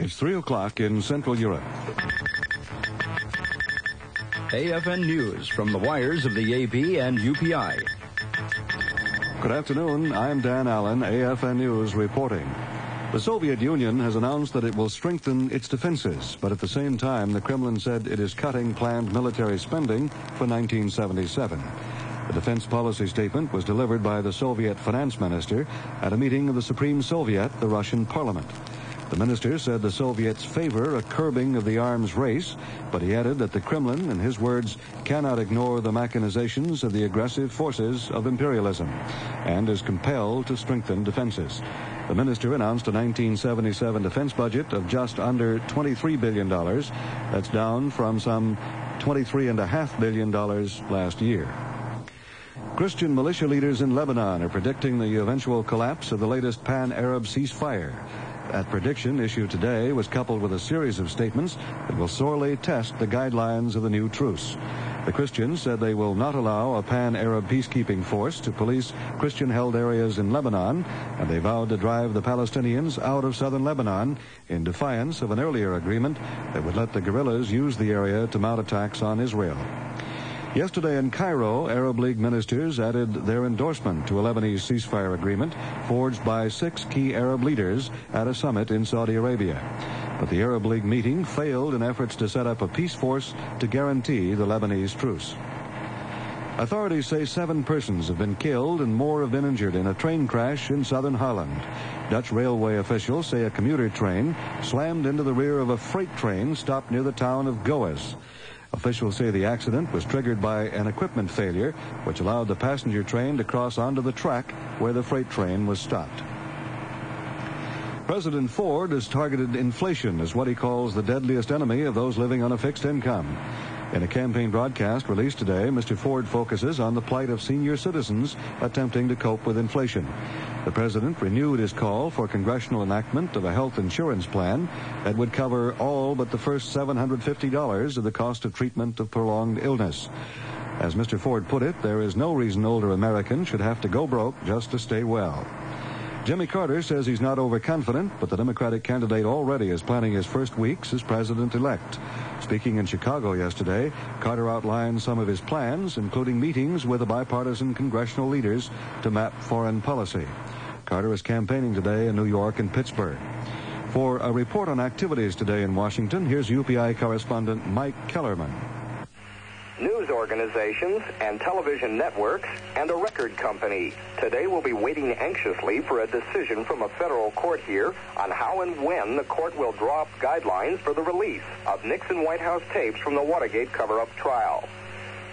It's 3 o'clock in Central Europe. AFN News from the wires of the AP and UPI. Good afternoon. I'm Dan Allen, AFN News reporting. The Soviet Union has announced that it will strengthen its defenses, but at the same time, the Kremlin said it is cutting planned military spending for 1977. The defense policy statement was delivered by the Soviet finance minister at a meeting of the Supreme Soviet, the Russian parliament. The minister said the Soviets favor a curbing of the arms race, but he added that the Kremlin, in his words, cannot ignore the machinations of the aggressive forces of imperialism and is compelled to strengthen defenses. The minister announced a 1977 defense budget of just under $23 billion. That's down from some $23.5 billion last year. Christian militia leaders in Lebanon are predicting the eventual collapse of the latest pan-Arab ceasefire. That prediction, issued today, was coupled with a series of statements that will sorely test the guidelines of the new truce. The Christians said they will not allow a pan-Arab peacekeeping force to police Christian-held areas in Lebanon, and they vowed to drive the Palestinians out of southern Lebanon in defiance of an earlier agreement that would let the guerrillas use the area to mount attacks on Israel. Yesterday in Cairo, Arab League ministers added their endorsement to a Lebanese ceasefire agreement forged by 6 key Arab leaders at a summit in Saudi Arabia. But the Arab League meeting failed in efforts to set up a peace force to guarantee the Lebanese truce. Authorities say 7 persons have been killed and more have been injured in a train crash in southern Holland. Dutch railway officials say a commuter train slammed into the rear of a freight train stopped near the town of Goes. Officials say the accident was triggered by an equipment failure, which allowed the passenger train to cross onto the track where the freight train was stopped. President Ford has targeted inflation as what he calls the deadliest enemy of those living on a fixed income. In a campaign broadcast released today, Mr. Ford focuses on the plight of senior citizens attempting to cope with inflation. The president renewed his call for congressional enactment of a health insurance plan that would cover all but the first $750 of the cost of treatment of prolonged illness. As Mr. Ford put it, there is no reason older Americans should have to go broke just to stay well. Jimmy Carter says he's not overconfident, but the Democratic candidate already is planning his first weeks as president-elect. Speaking in Chicago yesterday, Carter outlined some of his plans, including meetings with the bipartisan congressional leaders to map foreign policy. Carter is campaigning today in New York and Pittsburgh. For a report on activities today in Washington, here's UPI correspondent Mike Kellerman. News organizations and television networks and a record company today will be waiting anxiously for a decision from a federal court here on how and when the court will draw up guidelines for the release of Nixon White House tapes from the Watergate cover-up trial.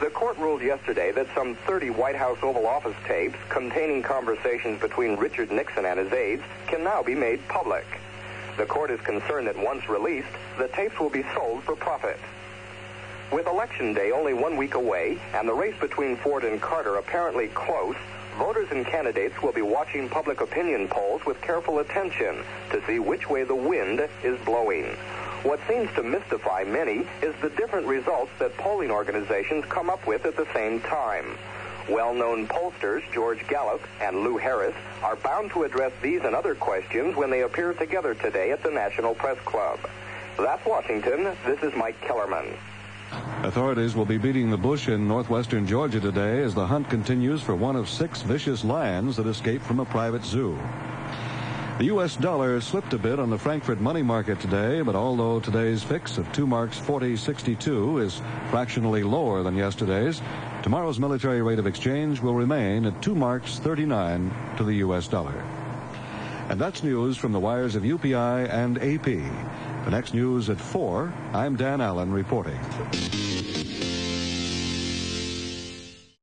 The court ruled yesterday that some 30 White House Oval Office tapes containing conversations between Richard Nixon and his aides can now be made public. The court is concerned that once released, the tapes will be sold for profit. With Election Day only 1 week away and the race between Ford and Carter apparently close, voters and candidates will be watching public opinion polls with careful attention to see which way the wind is blowing. What seems to mystify many is the different results that polling organizations come up with at the same time. Well-known pollsters George Gallup and Lou Harris are bound to address these and other questions when they appear together today at the National Press Club. That's Washington. This is Mike Kellerman. Authorities will be beating the bush in northwestern Georgia today as the hunt continues for one of 6 vicious lions that escaped from a private zoo. The U.S. dollar slipped a bit on the Frankfurt money market today, but although today's fix of 2 marks 40.62 is fractionally lower than yesterday's, tomorrow's military rate of exchange will remain at 2 marks 39 to the U.S. dollar. And that's news from the wires of UPI and AP. The next news at 4, I'm Dan Allen reporting.